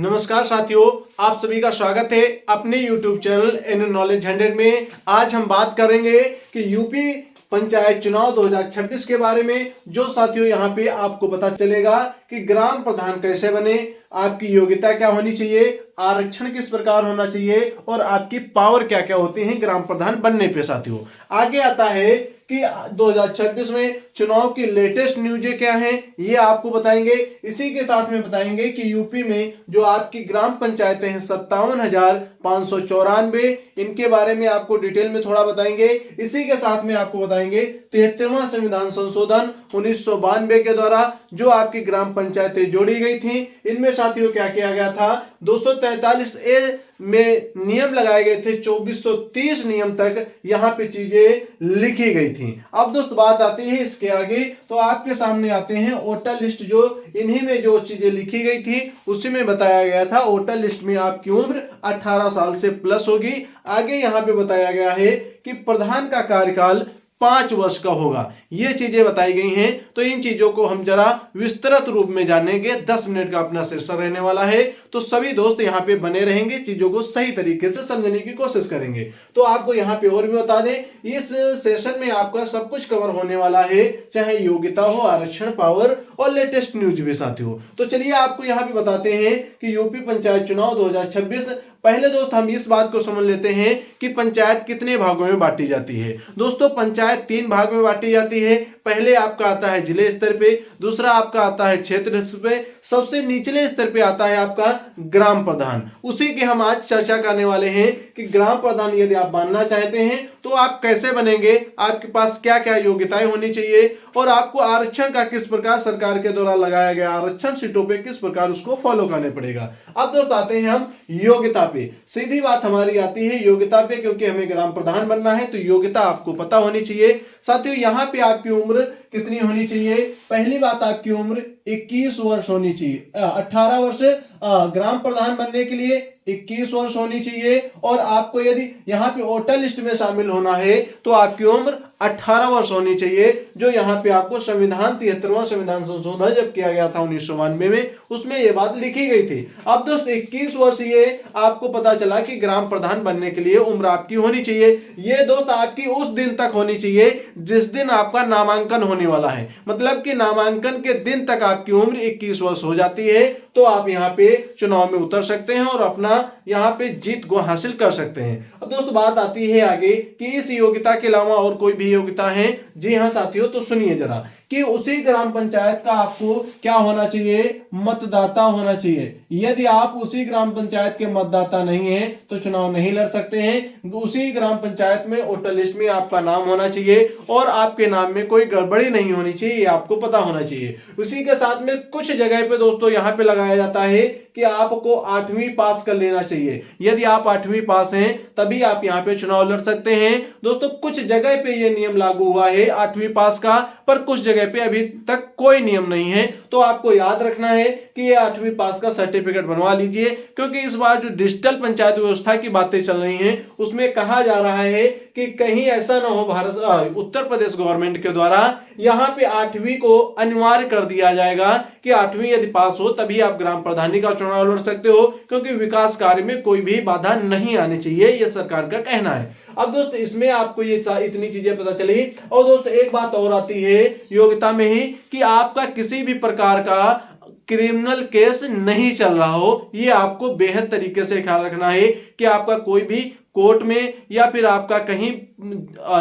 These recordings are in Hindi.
नमस्कार साथियों, आप सभी का स्वागत है अपने YouTube चैनल एन नॉलेज 100 में। आज हम बात करेंगे कि यूपी पंचायत चुनाव 2026 के बारे में। जो साथियों यहाँ पे आपको पता चलेगा कि ग्राम प्रधान कैसे बने, आपकी योग्यता क्या होनी चाहिए, आरक्षण किस प्रकार होना चाहिए और आपकी पावर क्या क्या होती है ग्राम प्रधान बनने पे। साथियों आगे आता है कि 2026 में चुनाव की लेटेस्ट न्यूज़ें क्या हैं ये आपको बताएंगे। इसी के साथ में बताएंगे कि यूपी में जो आपकी ग्राम पंचायतें हैं 57,594, इनके बारे में आपको डिटेल में थोड़ा बताएंगे। इसी के साथ में आपको बताएंगे 73वां संविधान संशोधन 1992 के द्वारा जो आपकी ग्राम पंचायतें जोड़ी गई थी, इनमें साथियों क्या किया गया था, 243A में नियम लगाए गए थे, 2430 नियम तक यहाँ पे चीजें लिखी गई थी। अब दोस्त बात आती है इसके आगे, तो आपके सामने आते हैं वोटर लिस्ट। जो इन्हीं में जो चीजें लिखी गई थी उसी में बताया गया था वोटर लिस्ट में आपकी उम्र 18 साल से प्लस होगी। आगे यहाँ पे बताया गया है कि प्रधान का कार्यकाल 5 वर्ष का होगा, ये चीजें बताई गई हैं। तो इन चीजों को हम जरा विस्तृत रूप में जानेंगे। 10 मिनट का अपना सेशन रहने वाला है, तो सभी दोस्त यहाँ पे बने रहेंगे, चीजों को सही तरीके से समझने की कोशिश करेंगे। तो आपको यहाँ पे और भी बता दें, इस सेशन में आपका सब कुछ कवर होने वाला है, चाहे योग्यता हो, आरक्षण, पावर और लेटेस्ट न्यूज भी साथियों। तो चलिए आपको यहाँ पे बताते हैं कि यूपी पंचायत चुनाव 2026। पहले दोस्त हम इस बात को समझ लेते हैं कि पंचायत कितने भागों में बांटी जाती है। दोस्तों पंचायत 3 भाग में बांटी जाती है। पहले आपका आता है जिले स्तर पे, दूसरा आपका आता है क्षेत्र स्तर पे, सबसे निचले स्तर पे आता है आपका ग्राम प्रधान। उसी की हम आज चर्चा करने वाले हैं कि ग्राम प्रधान यदि आप बनना चाहते हैं तो आप कैसे बनेंगे, आपके पास क्या क्या योग्यताएं होनी चाहिए और आपको आरक्षण का किस प्रकार सरकार के द्वारा लगाया गया आरक्षण सीटों पे किस प्रकार उसको फॉलो करने पड़ेगा। अब दोस्त आते हैं हम योग्यता पे। सीधी बात हमारी आती है योग्यता पे, क्योंकि हमें ग्राम प्रधान बनना है तो योग्यता आपको पता होनी चाहिए। साथियों यहाँ पे आपकी उम्र कितनी होनी चाहिए। पहली बात, आपकी उम्र 21 वर्ष होनी चाहिए। 18 वर्ष ग्राम प्रधान बनने के लिए 21 वर्ष होनी चाहिए। और आपको यदि यहाँ पे वोटर लिस्ट में शामिल होना है तो आपकी उम्र 18 वर्ष होनी चाहिए। जो यहाँ पे आपको संविधान 73वां संविधान संशोधन जब किया गया था 1992 में, उसमें ये बात लिखी गई थी। अब दोस्त 21 वर्ष ये आपको पता चला कि ग्राम प्रधान बनने के लिए उम्र आपकी होनी चाहिए। ये दोस्त आपकी उस दिन तक होनी चाहिए जिस दिन आपका नामांकन होने वाला है। मतलब कि नामांकन के दिन तक आपकी उम्र 21 वर्ष हो जाती है तो आप यहाँ पे चुनाव में उतर सकते हैं और अपना यहाँ पे जीत को हासिल कर सकते हैं। अब दोस्तों बात आती है आगे कि इस योग्यता के अलावा और कोई भी योग्यता है। जी हाँ साथियों, तो सुनिए जरा कि उसी ग्राम पंचायत का आपको क्या होना चाहिए, मतदाता होना चाहिए। यदि आप उसी ग्राम पंचायत के मतदाता नहीं हैं तो चुनाव नहीं लड़ सकते हैं। उसी ग्राम पंचायत में वोटर लिस्ट में आपका नाम होना चाहिए और आपके नाम में कोई गड़बड़ी नहीं होनी चाहिए, ये आपको पता होना चाहिए। उसी के साथ में कुछ जगह पे दोस्तों यहाँ पे लगाया जाता है कि आपको 8वीं पास कर लेना चाहिए। यदि आप 8वीं पास हैं तभी आप यहाँ पे चुनाव लड़ सकते हैं। दोस्तों कुछ जगह पे ये नियम लागू हुआ है 8वीं पास का, पर कुछ जगह पे अभी तक कोई नियम नहीं है। तो आपको याद रखना है कि ये 8वीं पास का सर्टिफिकेट बनवा लीजिए, क्योंकि इस बार जो डिजिटल पंचायत व्यवस्था की बातें चल रही हैं उसमें कहा जा रहा है कि कहीं ऐसा ना हो भारत उत्तर प्रदेश गवर्नमेंट के द्वारा यहाँ पे 8वीं को अनिवार्य कर दिया जाएगा कि 8वीं यदि पास हो तभी आप ग्राम प्रधानी का चुनाव लड़ सकते हो, क्योंकि विकास कार्य में कोई भी बाधा नहीं आनी चाहिए, यह सरकार का कहना है। अब दोस्त इसमें आपको ये इतनी चीजें पता चली। और दोस्त एक बात और आती है योग्यता में ही कि आपका किसी भी प्रकार का क्रिमिनल केस नहीं चल रहा हो। ये आपको बेहद तरीके से ख्याल रखना है कि आपका कोई भी कोर्ट में या फिर आपका कहीं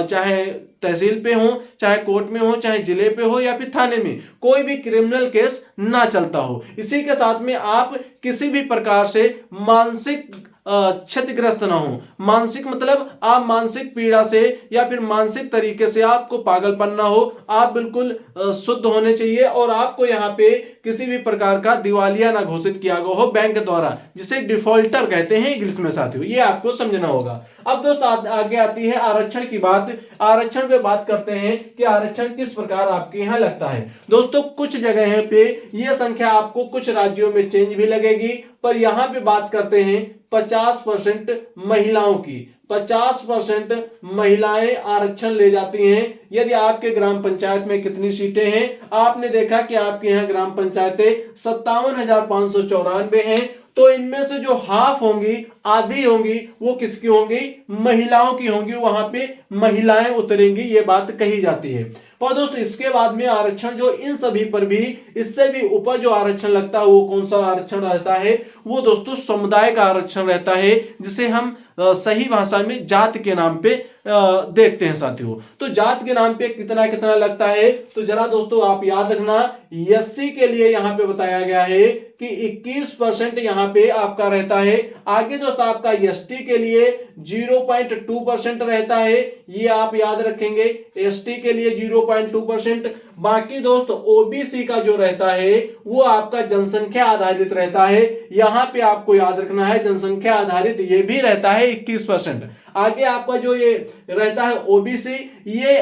चाहे तहसील पे हो, चाहे कोर्ट में हो, चाहे जिले पे हो या फिर थाने में कोई भी क्रिमिनल केस ना चलता हो। इसी के साथ में आप किसी भी प्रकार से मानसिक क्षतिग्रस्त ना हो। मानसिक मतलब आप मानसिक पीड़ा से या फिर मानसिक तरीके से आपको पागलपन ना हो। आप बिल्कुल शुद्ध होने चाहिए और आपको यहाँ पे किसी भी प्रकार का दिवालिया ना घोषित किया गया हो बैंक द्वारा, जिसे डिफॉल्टर कहते हैं इंग्लिश में साथियों, ये आपको समझना होगा। अब दोस्त आगे आती है आरक्षण की बात। आरक्षण पे बात करते हैं कि आरक्षण किस प्रकार आपके यहाँ लगता है। दोस्तों कुछ जगह पे यह संख्या आपको कुछ राज्यों में चेंज भी लगेगी, पर यहाँ पे बात करते हैं 50% महिलाओं की। 50% महिलाएं आरक्षण ले जाती हैं। यदि आपके ग्राम पंचायत में कितनी सीटें हैं, आपने देखा कि आपके यहाँ ग्राम पंचायतें 57,594 हैं, तो इनमें से जो हाफ होंगी, आधी होंगी, वो किसकी होंगी? महिलाओं की होंगी। वहां पे महिलाएं उतरेंगी, ये बात कही जाती है। पर दोस्तों इसके बाद में आरक्षण जो इन सभी पर भी, इससे भी ऊपर जो आरक्षण लगता है वो कौन सा आरक्षण रहता है? वो दोस्तों समुदाय का आरक्षण रहता है, जिसे हम सही भाषा में जात के नाम पे देखते हैं साथियों। तो जात के नाम पे कितना कितना लगता है, तो जरा दोस्तों आप याद रखना, एससी के लिए यहां पे बताया गया है कि 21% यहां पे आपका रहता है। आगे दोस्तों आपका एसटी के लिए 0.2% रहता है, ये आप याद रखेंगे, एसटी के लिए 0.2%। बाकी दोस्त ओबीसी का जो रहता है वो आपका जनसंख्या आधारित रहता है, यहां पे आपको याद रखना है जनसंख्या आधारित ये भी रहता है 21%। आगे आपका जो ये रहता है ओबीसी, ये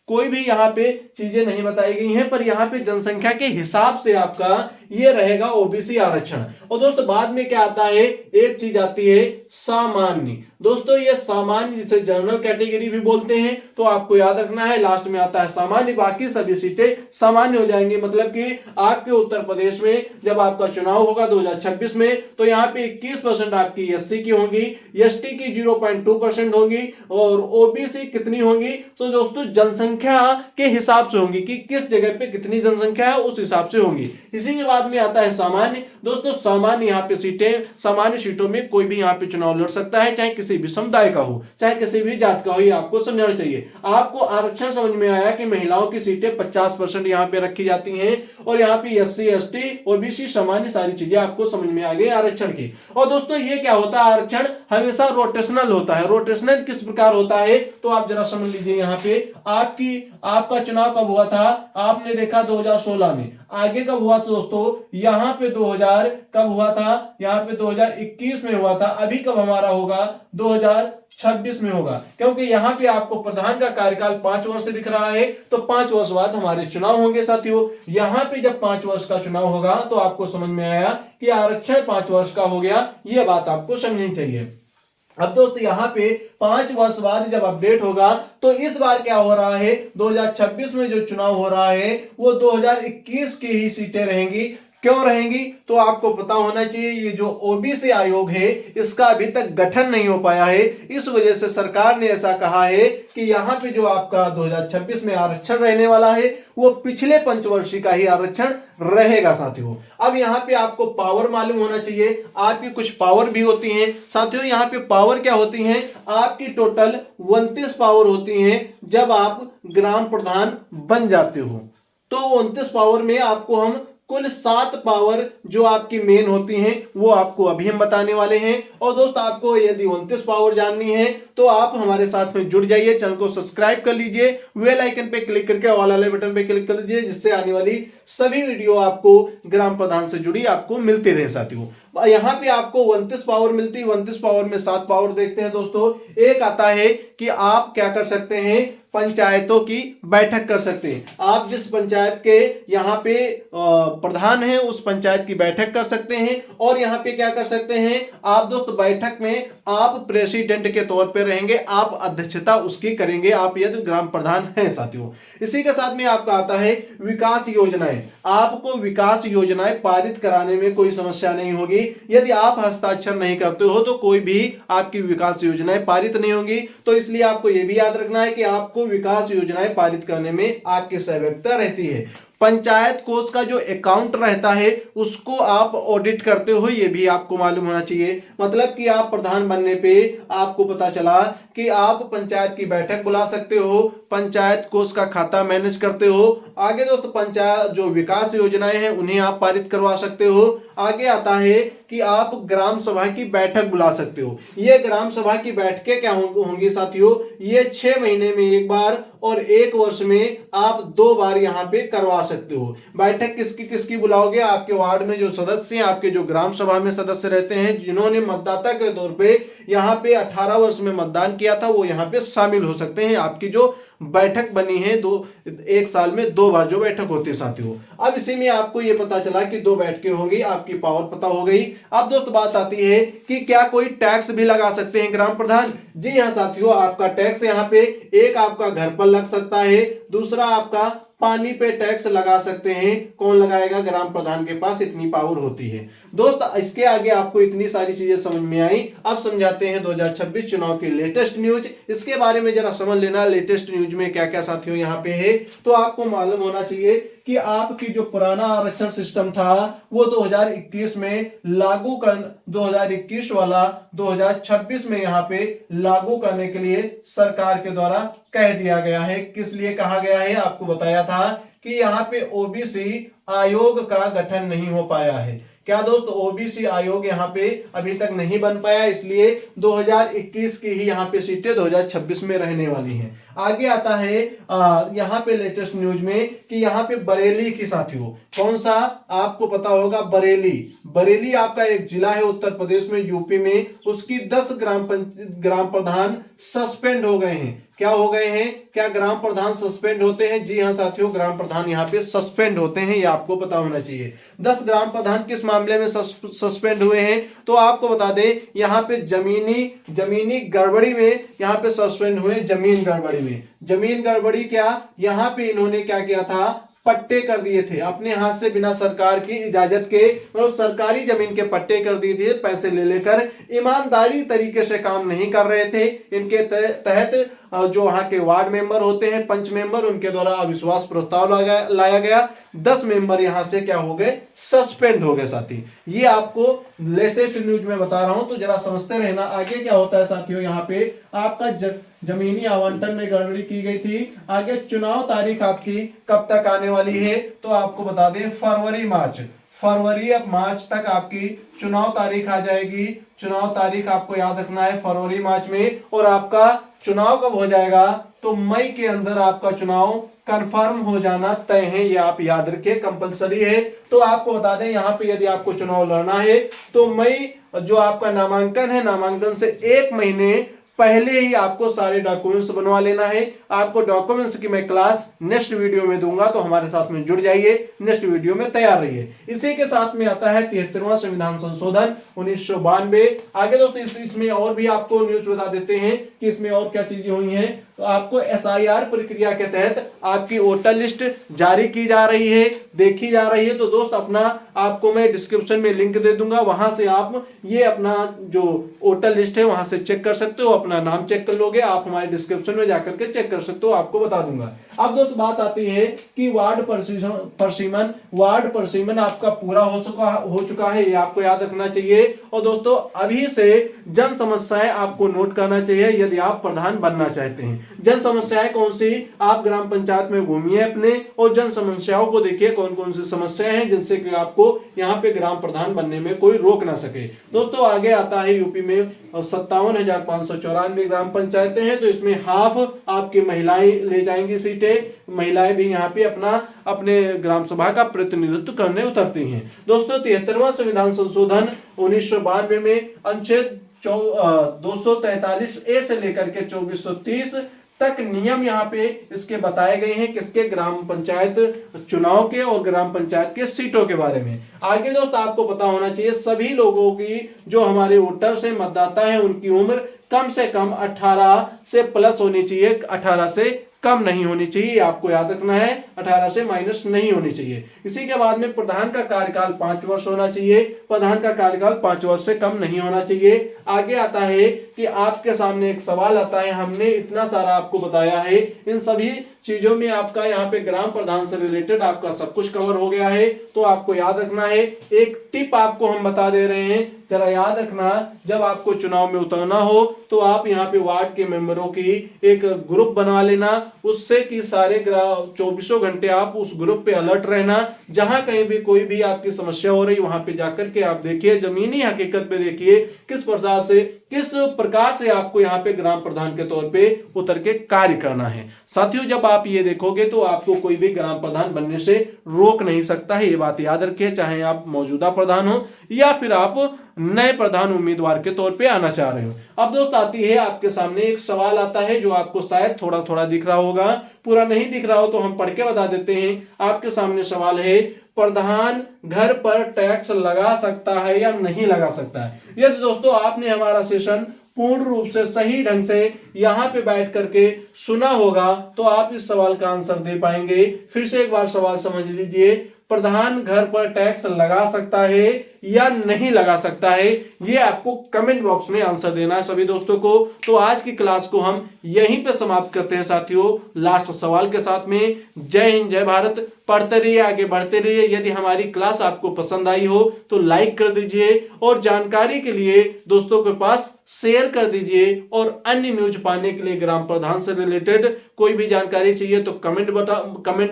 कोई भी यहाँ पे चीजें नहीं बताई गई हैं, पर यहाँ पे जनसंख्या के हिसाब से आपका ये रहेगा ओबीसी आरक्षण। और दोस्तों बाद में क्या आता है, एक चीज आती है सामान्य। दोस्तों ये सामान्य, जिसे जनरल कैटेगरी भी बोलते हैं, तो आपको याद रखना है लास्ट में आता है सामान्य, बाकी सभी सीटें सामान्य हो जाएंगी। मतलब कि आपके उत्तर प्रदेश में जब आपका चुनाव होगा 2026 में, तो यहाँ पे 21% आपकी एससी की होंगी, एसटी की 0.2% होंगी, और ओबीसी कितनी होंगी? तो दोस्तों जनसंख्या के हिसाब से होंगी कि किस जगह पे कितनी जनसंख्या है, उस हिसाब से होंगी। इसी के बाद में आता है सामान्य। दोस्तों सामान्य यहाँ पे सीटें, सामान्य सीटों में कोई भी यहाँ पे चुनाव लड़ सकता है, चाहे किसी भी समुदाय का हो, चाहे किसी भी जात का हो, ये आपको समझना चाहिए। आपको आरक्षण समझ में आया कि महिलाओं की सीटें 50% यहाँ पे रखी जाती हैं, और यहाँ पे एससी एसटी ओबीसी सामान्य, सारी चीजें आपको समझ में आ गई आरक्षण की। और दोस्तों ये क्या होता है, आरक्षण हमेशा रोटेशनल होता है। रोटेशनल किस प्रकार होता है, तो आप जरा समझ लीजिए। यहाँ पे आपका चुनाव कब हुआ था, आपने देखा 2016 में। आगे कब हुआ था दोस्तों, यहाँ पे 2000 कब हुआ था, यहाँ पे 2021 में हुआ था। अभी कब हमारा होगा, 2026 में होगा, क्योंकि यहाँ पे आपको प्रधान का कार्यकाल 5 वर्ष से दिख रहा है, तो 5 वर्ष बाद हमारे चुनाव होंगे साथियों। यहाँ पे जब 5 वर्ष का चुनाव होगा, तो आपको समझ में आया कि आरक्षण 5 वर्ष का हो गया, ये बात आपको समझनी चाहिए। अब दोस्तों यहाँ पे 5 वर्ष बाद जब अपडेट होगा, तो इस बार क्या हो रहा है, 2026 में जो चुनाव हो रहा है वो 2021 की ही सीटें रहेंगी। क्यों रहेंगी, तो आपको पता होना चाहिए, ये जो ओबीसी आयोग है इसका अभी तक गठन नहीं हो पाया है। इस वजह से सरकार ने ऐसा कहा है कि यहाँ पे जो आपका 2026 में आरक्षण रहने वाला है वो पिछले पंचवर्षीय का ही आरक्षण रहेगा साथियों। अब यहाँ पे आपको पावर मालूम होना चाहिए, आपकी कुछ पावर भी होती हैं साथियों। यहाँ पे पावर क्या होती हैं, आपकी टोटल 29 पावर होती हैं जब आप ग्राम प्रधान बन जाते हो। तो 29 पावर में आपको हम कुल 7 पावर जो आपकी मेन होती हैं वो आपको अभी हम बताने वाले हैं। और दोस्त आपको यदि 29 पावर जाननी है तो आप हमारे साथ में जुड़ जाइए, चैनल को सब्सक्राइब कर लीजिए, बेल आइकन पे क्लिक करके ऑल वाले बटन पे क्लिक कर लीजिए, जिससे आने वाली सभी वीडियो आपको ग्राम प्रधान से जुड़ी आपको मिलती रहे साथियों। यहाँ पे आपको 29 पावर मिलती है। 29 पावर में 7 पावर देखते हैं दोस्तों। एक आता है कि आप क्या कर सकते हैं, पंचायतों की बैठक कर सकते हैं। आप जिस पंचायत के यहाँ पे प्रधान हैं उस पंचायत की बैठक कर सकते हैं। और यहाँ पे क्या कर सकते हैं आप दोस्त, बैठक में आप प्रेसिडेंट के तौर पे रहेंगे, आप अध्यक्षता उसकी करेंगे, आप यदि ग्राम प्रधान हैं साथियों। इसी के साथ में आपका आता है विकास योजनाएं। आपको विकास योजनाएं पारित कराने में कोई समस्या नहीं होगी। यदि आप हस्ताक्षर नहीं करते हो तो कोई भी आपकी विकास योजनाएं पारित नहीं होंगी। तो इसलिए आपको यह भी याद रखना है कि आपको विकास योजनाएं पारित करने में आपकी सहभागिता रहती है। पंचायत कोष का जो अकाउंट रहता है उसको आप ऑडिट करते हो, ये भी आपको मालूम होना चाहिए। मतलब कि आप प्रधान बनने पे आपको पता चला कि आप पंचायत की बैठक बुला सकते हो, पंचायत कोष का खाता मैनेज करते हो। आगे दोस्त पंचायत जो विकास योजनाएं हैं उन्हें आप पारित करवा सकते हो। आगे आता है कि आप ग्राम सभा की बैठक बुला सकते हो। ये ग्राम सभा की बैठकें क्या होंगी साथियों, ये 6 महीने में एक बार और 1 वर्ष में आप 2 बार यहाँ पे करवा सकते हो। बैठक किसकी किसकी बुलाओगे, आपके वार्ड में जो सदस्य हैं, आपके जो ग्राम सभा में सदस्य रहते हैं, जिन्होंने मतदाता के तौर पे यहाँ पे 18 वर्ष में मतदान किया था, वो यहाँ पे शामिल हो सकते हैं। आपकी जो बैठक बनी है 1 साल में 2 बार जो बैठक होती है साथियों। अब इसी में आपको ये पता चला कि 2 बैठकें होंगी, आपकी पावर पता हो गई। अब दोस्त बात आती है कि क्या कोई टैक्स भी लगा सकते हैं ग्राम प्रधान। जी हाँ साथियों, आपका टैक्स यहाँ पे एक आपका घर पर लग सकता है, दूसरा आपका पानी पे टैक्स लगा सकते हैं। कौन लगाएगा? ग्राम प्रधान के पास इतनी पावर होती है। दोस्त इसके आगे आपको इतनी सारी चीजें समझ में आई। अब समझाते हैं 2026 चुनाव की लेटेस्ट न्यूज। इसके बारे में जरा समझ लेना लेटेस्ट न्यूज में क्या क्या साथियों यहाँ पे है। तो आपको मालूम होना चाहिए कि आपकी जो पुराना आरक्षण सिस्टम था वो 2021 में लागू कर 2021 वाला 2026 में यहाँ पे लागू करने के लिए सरकार के द्वारा कह दिया गया है। किस लिए कहा गया है? आपको बताया था कि यहाँ पे ओबीसी आयोग का गठन नहीं हो पाया है। क्या दोस्त? ओबीसी आयोग यहाँ पे अभी तक नहीं बन पाया, इसलिए 2021 की ही यहाँ पे सीटें 2026 में रहने वाली हैं। आगे आता है यहाँ पे लेटेस्ट न्यूज में कि यहाँ पे बरेली की साथियों, कौन सा? आपको पता होगा बरेली। बरेली आपका एक जिला है उत्तर प्रदेश में, यूपी में। उसकी 10 ग्राम प्रधान सस्पेंड हो गए हैं। क्या हो गए हैं? क्या ग्राम प्रधान सस्पेंड होते हैं? जी हाँ साथियों, ग्राम प्रधान यहाँ पे सस्पेंड होते हैं, ये आपको पता होना चाहिए। 10 ग्राम प्रधान किस मामले में सस्पेंड हुए हैं? तो आपको बता दें, यहाँ पे जमीनी गड़बड़ी में यहाँ पे सस्पेंड हुए। जमीन गड़बड़ी में, जमीन गड़बड़ी क्या? यहाँ पे इन्होंने क्या किया था? पट्टे कर दिए थे अपने हाथ से, बिना सरकार की इजाजत के, मतलब सरकारी जमीन के पट्टे कर दिए थे पैसे ले लेकर। ईमानदारी तरीके से काम नहीं कर रहे थे। इनके तहत जो वहां के वार्ड मेंबर होते हैं, पंच मेंबर, उनके द्वारा अविश्वास प्रस्ताव लाया गया। 10 मेंबर यहां से क्या हो गए? सस्पेंड हो गए साथी। ये आपको लेटेस्ट न्यूज में बता रहा हूं, तो जरा समझते रहना आगे क्या होता है साथियों। यहाँ पे आपका जमीनी आवंटन में गड़बड़ी की गई थी। आगे चुनाव तारीख आपकी कब तक आने वाली है? तो आपको बता दें फरवरी अब मार्च तक आपकी चुनाव तारीख आ जाएगी। चुनाव तारीख आपको याद रखना है फरवरी मार्च में। और आपका चुनाव कब हो जाएगा? तो मई के अंदर आपका चुनाव कंफर्म हो जाना तय है। ये आप याद रखिए, कंपलसरी है। तो आपको बता दें यहाँ पे यदि आपको चुनाव लड़ना है तो मई जो आपका नामांकन है, नामांकन से 1 महीने पहले ही आपको सारे डॉक्यूमेंट्स बनवा लेना है। आपको डॉक्यूमेंट्स की मैं क्लास नेक्स्ट वीडियो में दूंगा, तो हमारे साथ में जुड़ जाइए, नेक्स्ट वीडियो में तैयार रहिए। इसी के साथ में आता है 73वां संविधान संशोधन 1992। आगे दोस्तों इसमें और भी आपको न्यूज बता देते हैं कि इसमें और क्या चीजें हुई हैं। तो आपको एसआईआर प्रक्रिया के तहत आपकी वोटर लिस्ट जारी की जा रही है, देखी जा रही है। तो दोस्त अपना आपको मैं डिस्क्रिप्शन में लिंक दे दूंगा, वहां से आप ये अपना जो वोटर लिस्ट है वहां से चेक कर सकते हो। अपना नाम चेक कर लोगे, आप हमारे डिस्क्रिप्शन में जाकर के चेक कर सकते हो, आपको बता दूंगा। अब दोस्त बात आती है कि वार्ड परिसीमन आपका पूरा हो चुका है, ये आपको याद रखना चाहिए। और दोस्तों अभी से जन समस्याएं आपको नोट करना चाहिए यदि आप प्रधान बनना चाहते हैं। जन समस्याएं कौन सी? आप ग्राम पंचायत में घूमिए अपने और जन समस्याओं को देखिए कौन कौन सी समस्याएं हैं जिनसे कि आपको यहाँ पे ग्राम प्रधान बनने में कोई रोक ना सके। दोस्तों आगे आता है यूपी में 57,594 ग्राम पंचायतें हैं, तो इसमें हाफ आपकी महिलाएं ले जाएंगी सीटें। महिलाएं भी यहाँ पे अपने ग्राम सभा का प्रतिनिधित्व करने उतरती हैं। दोस्तों 73वां संविधान संशोधन 1992 में अनुच्छेद 243A से लेकर के 2430 तक नियम यहाँ पे इसके बताए गए हैं, किसके? ग्राम पंचायत चुनाव के और ग्राम पंचायत के सीटों के बारे में। आगे दोस्त आपको पता होना चाहिए सभी लोगों की, जो हमारे वोटर्स हैं, मतदाता हैं, उनकी उम्र कम से कम 18 से प्लस होनी चाहिए, 18 से कम नहीं होनी चाहिए। आपको याद रखना है, 18 से माइनस नहीं होनी चाहिए। इसी के बाद में प्रधान का कार्यकाल 5 वर्ष होना चाहिए। प्रधान का कार्यकाल 5 वर्ष से कम नहीं होना चाहिए। आगे आता है कि आपके सामने एक सवाल आता है, हमने इतना सारा आपको बताया है, इन सभी चीजों में आपका यहाँ पे ग्राम प्रधान से रिलेटेड आपका सब कुछ कवर हो गया है। तो आपको याद रखना है, एक टिप आपको हम बता दे रहे हैं, जरा याद रखना, जब आपको चुनाव में उतरना हो तो आप यहाँ पे वार्ड के मेंबरों की एक ग्रुप बना लेना, उससे कि सारे 24 घंटे आप उस ग्रुप पे अलर्ट रहना। जहां कहीं भी कोई भी आपकी समस्या हो रही, वहां पे जाकर के आप देखिए, जमीनी हकीकत पे देखिए किस प्रकार से आपको यहाँ पे ग्राम प्रधान के तौर पे उतर के कार्य करना है। साथियों जब आप ये देखोगे तो आपको कोई भी ग्राम प्रधान बनने से रोक नहीं सकता है, ये बात याद रखिए, चाहे आप मौजूदा प्रधान हो या फिर आप नए प्रधान उम्मीदवार के तौर पे आना चाह रहे हो। अब दोस्त आती है आपके सामने एक सवाल आता है जो आपको शायद थोड़ा थोड़ा दिख रहा होगा, पूरा नहीं दिख रहा हो तो हम पढ़ के बता देते हैं। आपके सामने सवाल है, प्रधान घर पर टैक्स लगा सकता है या नहीं लगा सकता है? यदि दोस्तों आपने हमारा सेशन पूर्ण रूप से सही ढंग से यहाँ पे बैठ करके सुना होगा तो आप इस सवाल का आंसर दे पाएंगे। फिर से एक बार सवाल समझ लीजिए, प्रधान घर पर टैक्स लगा सकता है या नहीं लगा सकता है, ये आपको कमेंट बॉक्स में आंसर देना है सभी दोस्तों को। तो आज की क्लास को हम यहीं पे समाप्त करते हैं साथियों, लास्ट सवाल के साथ में। जय हिंद, जय भारत। पढ़ते रहिए, आगे बढ़ते रहिए। यदि हमारी क्लास आपको पसंद आई हो तो लाइक कर दीजिए और जानकारी के लिए दोस्तों के पास शेयर कर दीजिए। और अन्य न्यूज पाने के लिए ग्राम प्रधान से रिलेटेड कोई भी जानकारी चाहिए तो कमेंट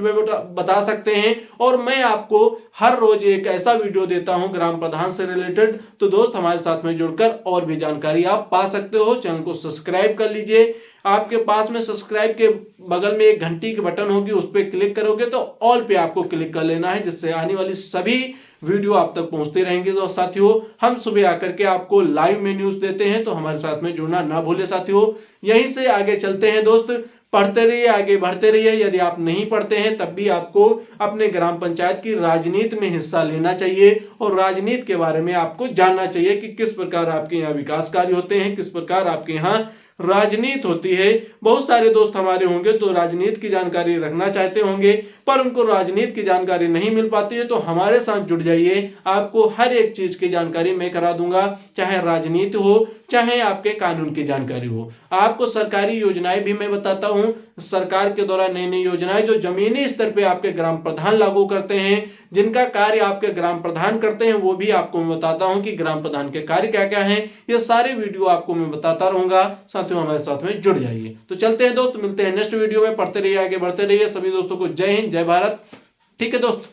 में बता सकते हैं। और मैं आपको हर रोज एक ऐसा वीडियो देता हूं ग्राम प्रधान से रिलेटेड, तो दोस्त हमारे साथ में जुड़कर और भी जानकारी आप पा सकते हो। चैनल को सब्सक्राइब कर लीजिए। आपके पास में सब्सक्राइब के बगल में एक घंटी की बटन होगी, उस पर क्लिक करोगे तो ऑल पे आपको क्लिक कर लेना है, जिससे आने वाली सभी वीडियो आप तक पहुंचते रहेंगे। तो साथियों, हम सुबह आकर के आपको लाइव में न्यूज देते हैं, तो हमारे साथ में जुड़ना ना भूले साथियों। यहीं से आगे चलते हैं दोस्त, पढ़ते रहिए, आगे बढ़ते रहिए। यदि आप नहीं पढ़ते हैं तब भी आपको अपने ग्राम पंचायत की राजनीति में हिस्सा लेना चाहिए और राजनीति के बारे में आपको जानना चाहिए कि किस प्रकार आपके यहाँ विकास कार्य होते हैं, किस प्रकार आपके यहाँ राजनीति होती है। बहुत सारे दोस्त हमारे होंगे तो राजनीति की जानकारी रखना चाहते होंगे, पर उनको राजनीति की जानकारी नहीं मिल पाती है, तो हमारे साथ जुड़ जाइए। आपको हर एक चीज की जानकारी मैं करा दूंगा, चाहे राजनीति हो चाहे आपके कानून की जानकारी हो। आपको सरकारी योजनाएं भी मैं बताता हूं, सरकार के द्वारा नई नई योजनाएं जो जमीनी स्तर पे आपके ग्राम प्रधान लागू करते हैं, जिनका कार्य आपके ग्राम प्रधान करते हैं, वो भी आपको मैं बताता हूं कि ग्राम प्रधान के कार्य क्या क्या हैं। ये सारे वीडियो आपको मैं बताता रहूंगा। साथियों, हमारे साथ में जुड़ जाइए। तो चलते हैं दोस्त, मिलते हैं नेक्स्ट वीडियो में। पढ़ते रहिए, आगे बढ़ते रहिए। सभी दोस्तों को जय हिंद, जय भारत। ठीक है दोस्त।